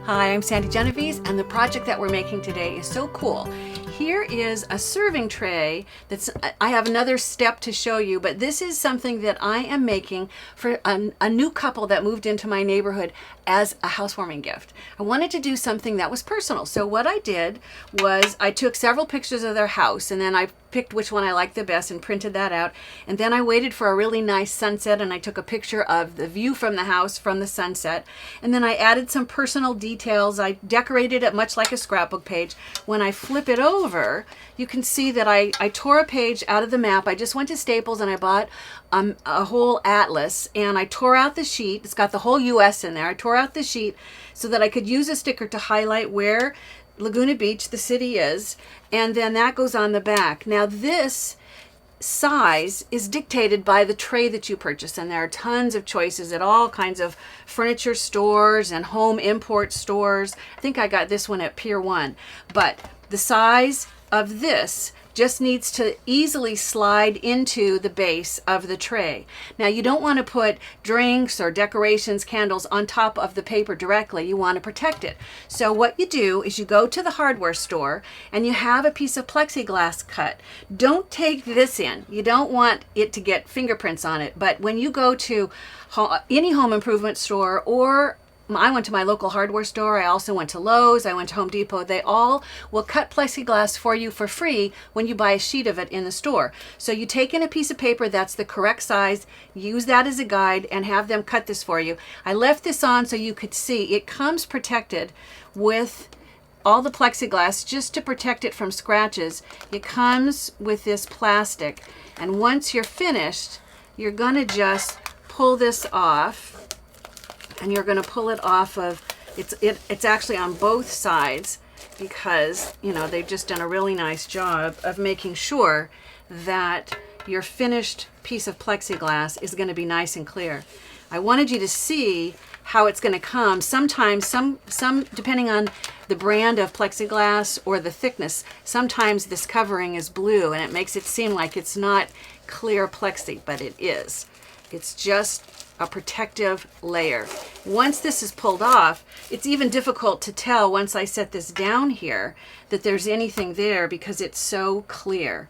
Hi, I'm Sandi Genovese, and the project that we're making today is so cool. Here is a serving tray I have another step to show you, but this is something that I am making for a new couple that moved into my neighborhood as a housewarming gift. I wanted to do something that was personal. So what I did was I took several pictures of their house, and then I picked which one I liked the best and printed that out. And then I waited for a really nice sunset, and I took a picture of the view from the house from the sunset. And then I added some personal details. I decorated it much like a scrapbook page. When I flip it over, you can see that I tore a page out of the map. I just went to Staples and I bought a whole atlas, and I tore out the sheet. It's got the whole US in there. I tore out the sheet so that I could use a sticker to highlight where Laguna Beach, the city, is, and then that goes on the back. Now this size is dictated by the tray that you purchase, and there are tons of choices at all kinds of furniture stores and home import stores. I think I got this one at Pier 1, but the size of this just needs to easily slide into the base of the tray. Now you don't want to put drinks or decorations, candles on top of the paper directly. You want to protect it. So what you do is you go to the hardware store and you have a piece of plexiglass cut. Don't take this in. You don't want it to get fingerprints on it. But when you go to any home improvement store, or I went to my local hardware store, I also went to Lowe's, I went to Home Depot, they all will cut plexiglass for you for free when you buy a sheet of it in the store. So you take in a piece of paper that's the correct size, use that as a guide, and have them cut this for you. I left this on so you could see it comes protected with all the plexiglass just to protect it from scratches. It comes with this plastic, and once you're finished, you're gonna just pull this off. And you're going to pull it off of, it's actually on both sides, because, you know, they've just done a really nice job of making sure that your finished piece of plexiglass is going to be nice and clear. I wanted you to see how it's going to come. Sometimes, some depending on the brand of plexiglass or the thickness, sometimes this covering is blue and it makes it seem like it's not clear plexi, but it is. It's just a protective layer. Once this is pulled off, it's even difficult to tell once I set this down here that there's anything there because it's so clear.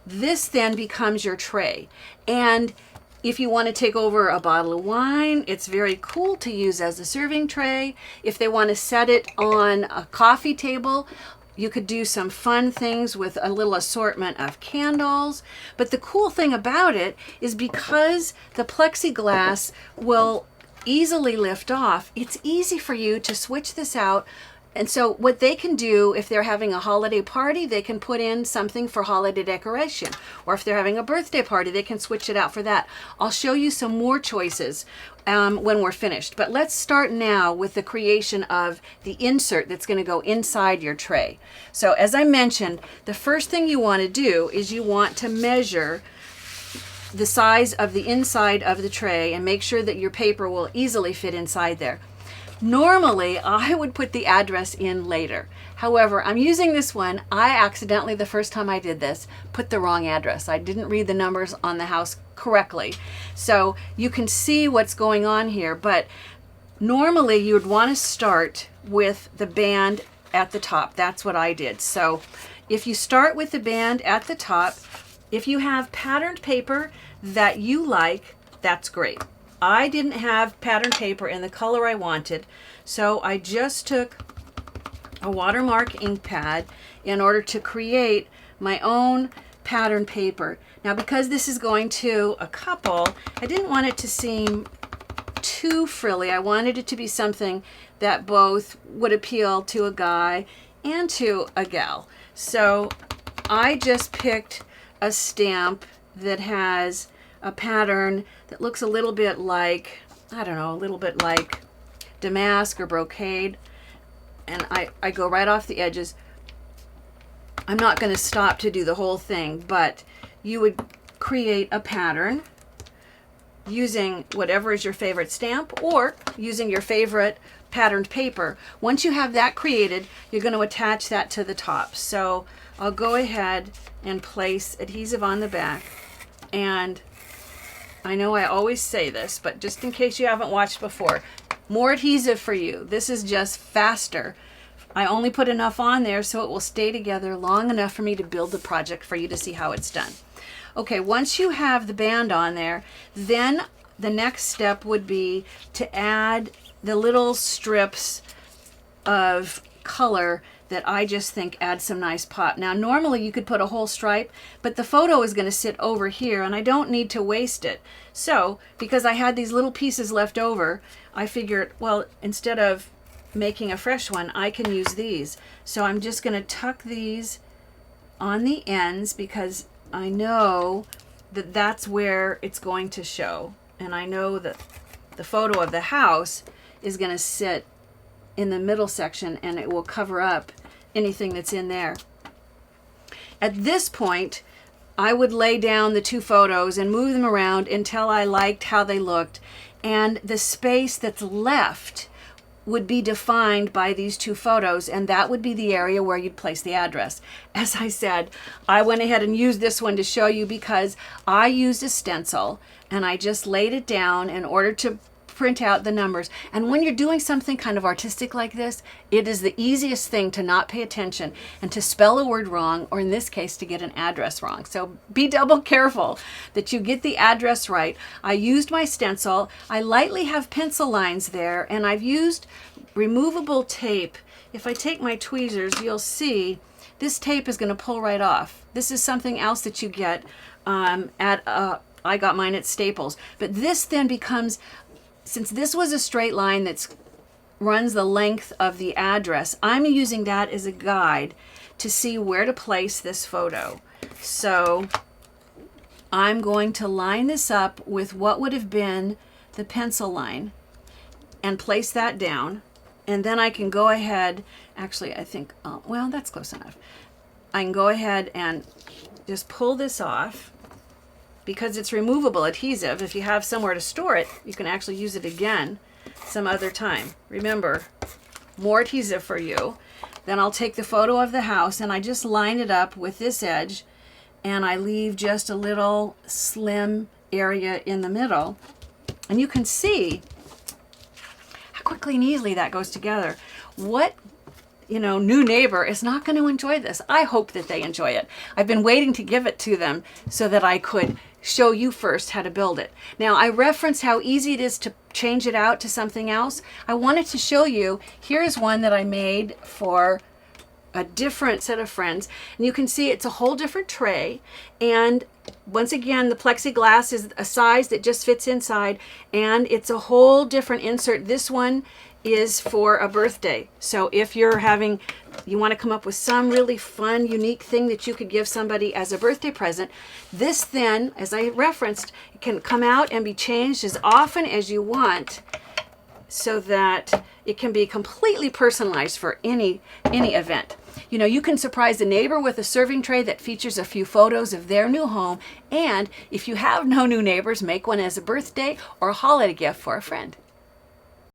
This then becomes your tray. And if you want to take over a bottle of wine, it's very cool to use as a serving tray. If they want to set it on a coffee table, you could do some fun things with a little assortment of candles. But the cool thing about it is because the plexiglass will easily lift off, it's easy for you to switch this out. And so what they can do, if they're having a holiday party, they can put in something for holiday decoration. Or if they're having a birthday party, they can switch it out for that. I'll show you some more choices when we're finished. But let's start now with the creation of the insert that's going to go inside your tray. So as I mentioned, the first thing you want to do is you want to measure the size of the inside of the tray and make sure that your paper will easily fit inside there. Normally, I would put the address in later. However, I'm using this one. I accidentally, the first time I did this, put the wrong address. I didn't read the numbers on the house correctly. So you can see what's going on here, but normally you would want to start with the band at the top. That's what I did. So if you start with the band at the top, if you have patterned paper that you like, that's great. I didn't have patterned paper in the color I wanted, so I just took a watermark ink pad in order to create my own patterned paper. Now, because this is going to a couple, I didn't want it to seem too frilly. I wanted it to be something that both would appeal to a guy and to a gal. So I just picked a stamp that has a pattern that looks a little bit like, I don't know, a little bit like damask or brocade. And I go right off the edges. I'm not going to stop to do the whole thing, but you would create a pattern using whatever is your favorite stamp or using your favorite patterned paper. Once you have that created, you're going to attach that to the top. So I'll go ahead and place adhesive on the back, and I know I always say this, but just in case you haven't watched before, More adhesive for you. This is just faster. I only put enough on there so it will stay together long enough for me to build the project for you to see how it's done. Okay, once you have the band on there, then the next step would be to add the little strips of color that I just think add some nice pop. Now normally you could put a whole stripe, but the photo is going to sit over here and I don't need to waste it. So because I had these little pieces left over, I figured, well, instead of making a fresh one, I can use these. So I'm just going to tuck these on the ends because I know that that's where it's going to show. And I know that the photo of the house is going to sit in the middle section and it will cover up anything that's in there. At this point, I would lay down the two photos and move them around until I liked how they looked. And the space that's left would be defined by these two photos, and that would be the area where you'd place the address. As I said, I went ahead and used this one to show you because I used a stencil and I just laid it down in order to print out the numbers. And when you're doing something kind of artistic like this, it is the easiest thing to not pay attention and to spell a word wrong, or in this case, to get an address wrong. So be double careful that you get the address right. I used my stencil. I lightly have pencil lines there, and I've used removable tape. If I take my tweezers, you'll see this tape is going to pull right off. This is something else that you get I got mine at Staples. But this then becomes, since this was a straight line that runs the length of the address, I'm using that as a guide to see where to place this photo. So I'm going to line this up with what would have been the pencil line and place that down. And then I can go ahead, actually I think, well, that's close enough. I can go ahead and just pull this off. Because it's removable adhesive, if you have somewhere to store it, you can actually use it again some other time. Remember, more adhesive for you. Then I'll take the photo of the house and I just line it up with this edge and I leave just a little slim area in the middle. And you can see how quickly and easily that goes together. What new neighbor is not going to enjoy this? I hope that they enjoy it. I've been waiting to give it to them so that I could show you first how to build it. Now, I referenced how easy it is to change it out to something else. I wanted to show you, here's one that I made for a different set of friends. And you can see it's a whole different tray. And once again, the plexiglass is a size that just fits inside. And it's a whole different insert. This one is for a birthday. So if you want to come up with some really fun, unique thing that you could give somebody as a birthday present, this then, as I referenced, it can come out and be changed as often as you want so that it can be completely personalized for any event. You can surprise a neighbor with a serving tray that features a few photos of their new home. And if you have no new neighbors, make one as a birthday or a holiday gift for a friend.